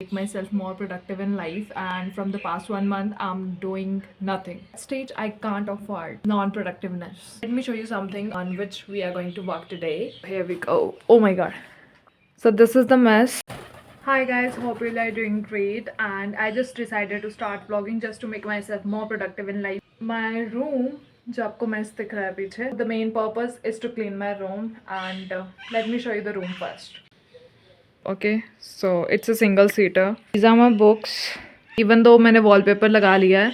make myself more productive in life, and from the past 1 month I'm doing nothing. At stage I can't afford non-productiveness. Let me show you something on which we are going to work today. Here we go. Oh my god, so this is the mess. Hi guys, hope you are doing great, and I just decided to start vlogging just to make myself more productive in life. My room, जो आपको mess दिख रहा है पीछे, the main purpose is to clean my room, and let me show you the room first. Okay, so it's a single seater. These are my books. Even though मैंने wallpaper लगा लिया है,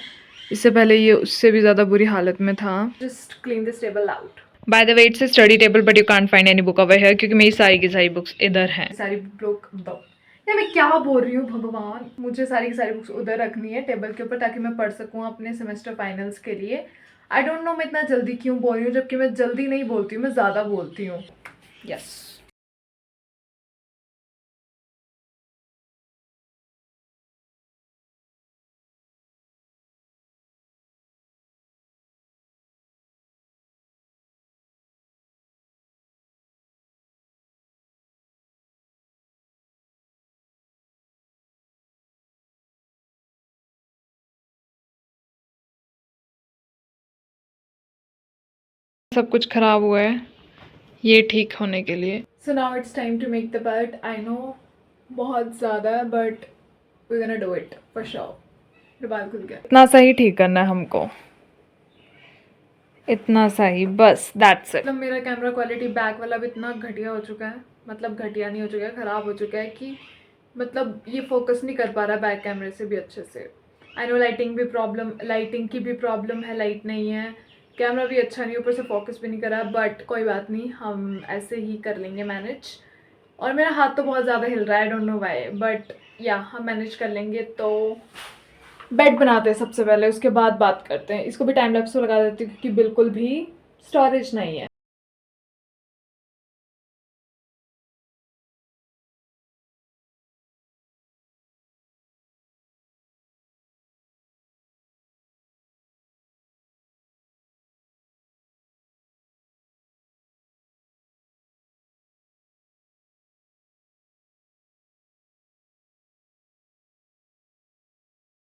इससे पहले ये उससे भी ज़्यादा बुरी हालत में था. Just clean this table out. By the way, it's a study table, but you can't find any book over here क्योंकि मेरी सारी की सारी बुक्स इधर हैं. सारी बुक दो. यार मैं क्या बोल रही हूँ भगवान, मुझे सारी की सारी बुक्स उधर रखनी है टेबल के ऊपर ताकि मैं पढ़ सकूँ अपने सेमेस्टर फाइनल्स के लिए. आई डोंट नो मैं इतना जल्दी क्यों बोल रही हूँ, जबकि मैं जल्दी नहीं बोलती हूँ, मैं ज़्यादा बोलती हूँ. यस. सब कुछ खराब हुआ है ये ठीक होने के लिए. So now it's time to make the bed. I know बहुत ज़्यादा, but we gonna do it for sure. बाल खुल गया. इतना सही ठीक करना है हमको, इतना सही बस, दैट्स इट. मतलब मेरा कैमरा क्वालिटी बैक वाला भी इतना घटिया हो चुका है, मतलब घटिया नहीं हो चुका है, ख़राब हो चुका है कि मतलब ये फोकस नहीं कर पा रहा बैक कैमरे से भी अच्छे से. आई नो लाइटिंग की भी प्रॉब्लम है, लाइट नहीं है, कैमरा भी अच्छा नहीं, ऊपर से फोकस भी नहीं कर रहा, बट कोई बात नहीं, हम ऐसे ही कर लेंगे मैनेज. और मेरा हाथ तो बहुत ज़्यादा हिल रहा है, I don't know why, but या हम मैनेज कर लेंगे. तो बेड बनाते हैं सबसे पहले, उसके बाद बात करते हैं. इसको भी टाइम लैप्स लगा देती हूँ क्योंकि बिल्कुल भी स्टोरेज नहीं है.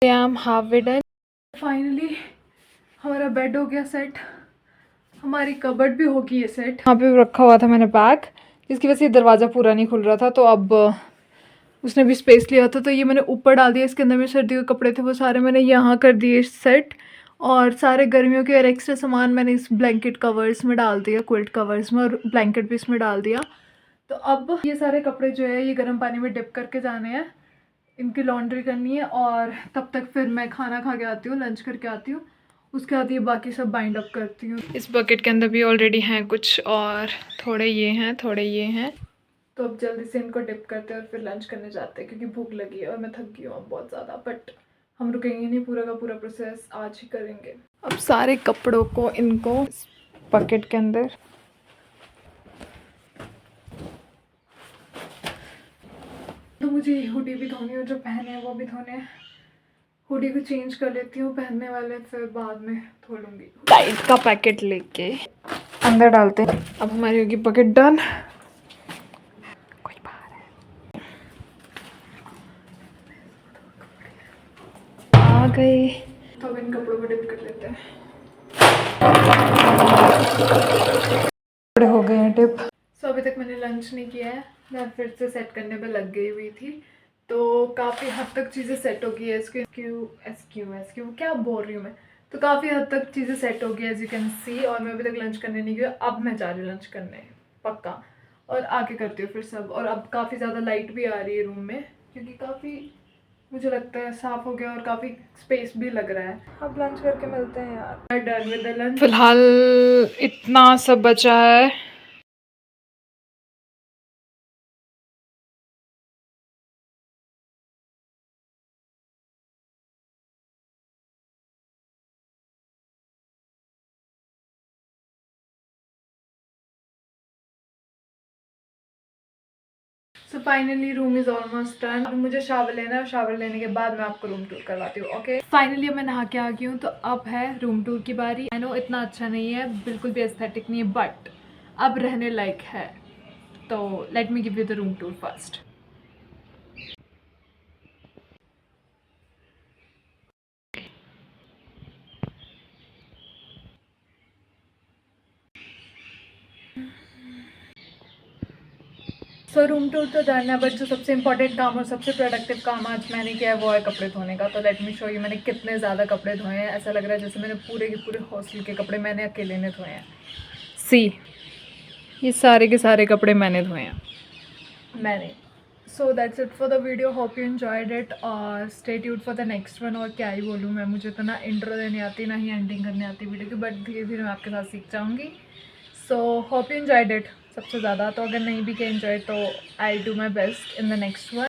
I am half done. Finally हमारा बेड हो गया सेट, हमारी कबर्ड भी होगी ये सेट. यहाँ पे रखा हुआ था मैंने बैग, जिसकी वजह से दरवाज़ा पूरा नहीं खुल रहा था, तो अब उसने भी स्पेस लिया था, तो ये मैंने ऊपर डाल दिया. इसके अंदर में सर्दियों के कपड़े थे वो सारे मैंने यहाँ कर दिए सेट, और सारे गर्मियों के और एक्स्ट्रा सामान मैंने इस ब्लैंकेट कवर्स में डाल दिया, क्विल्ट कवर्स में, और ब्लैंकेट भी इसमें डाल दिया. तो अब ये सारे कपड़े जो है ये गर्म पानी में डिप करके जाने हैं, इनकी लॉन्ड्री करनी है, और तब तक फिर मैं खाना खा के आती हूँ, लंच करके आती हूँ, उसके बाद ये बाकी सब बाइंड अप करती हूँ. इस बकेट के अंदर भी ऑलरेडी हैं कुछ, और थोड़े ये हैं, थोड़े ये हैं. तो अब जल्दी से इनको डिप करते हैं और फिर लंच करने जाते हैं क्योंकि भूख लगी है और मैं थक गई हूँ अब बहुत ज़्यादा. बट हम रुकेंगे नहीं, पूरा का पूरा प्रोसेस आज ही करेंगे. अब सारे कपड़ों को इनको बकेट के अंदर, तो मुझे हुडी भी धोनी है, जो पहने हैं वो भी धोने हैं. हुडी को चेंज कर लेती हूँ पहनने वाले, फिर बाद में धो लूँगी. टाइट का पैकेट लेके अंदर डालते हैं. अब हमारी होगी बकेट डन. कोई बाहर है, आ गए. तो अब इन कपड़ों को डिप कर लेते हैं. कपड़े हो गए हैं डिप. सो अभी तक मैंने लंच नहीं किया है, मैं फिर से सेट करने में लग गई हुई थी, तो काफ़ी हद तक चीज़ें सेट हो गई है. एस क्यू क्या बोल रही हूँ मैं. तो काफ़ी हद तक चीज़ें सेट हो गई एज यू कैन सी, और मैं अभी तक लंच करने नहीं गई. अब मैं जा रही हूँ लंच करने पक्का, और आके करती हूँ फिर सब. और अब काफ़ी ज़्यादा लाइट भी आ रही है रूम में क्योंकि काफ़ी मुझे लगता है साफ़ हो गया और काफ़ी स्पेस भी लग रहा है. अब लंच करके मिलते हैं यार. Done with the lunch. फिलहाल इतना सब बचा है. So finally room is almost done. अब मुझे शावर लेना है, शावर लेने के बाद मैं आपको रूम टूर करवाती हूँ. ओके, फाइनली मैं नहा के आ गई हूँ, तो अब है रूम टूर की बारी. आई नो इतना अच्छा नहीं है, बिल्कुल भी एस्थेटिक नहीं है, बट अब रहने लायक है. तो let me give you the room tour first. So room tour तो डन है, बट जो सबसे इंपॉर्टेंट काम और सबसे प्रोडक्टिव काम आज मैंने किया है वो है कपड़े धोने का। तो लेट मी शो यू मैंने कितने ज़्यादा कपड़े धोए हैं। ऐसा लग रहा है जैसे मैंने पूरे के पूरे हॉस्टल के कपड़े मैंने अकेले ने धोए हैं। सी, ये सारे के सारे कपड़े मैंने धोए हैं मैंने। So that's it for the video, hope you enjoyed it और stay tuned for the next one. और क्या ही बोलूँ मैं, मुझे तो ना इंट्रो देने आती ना ही एंडिंग करने आती वीडियो की, बट धीरे धीरे मैं आपके साथ सीख जाऊँगी। So hope you enjoyed it सबसे ज़्यादा। तो अगर नहीं भी किया एन्जॉय तो I do my best in the next one.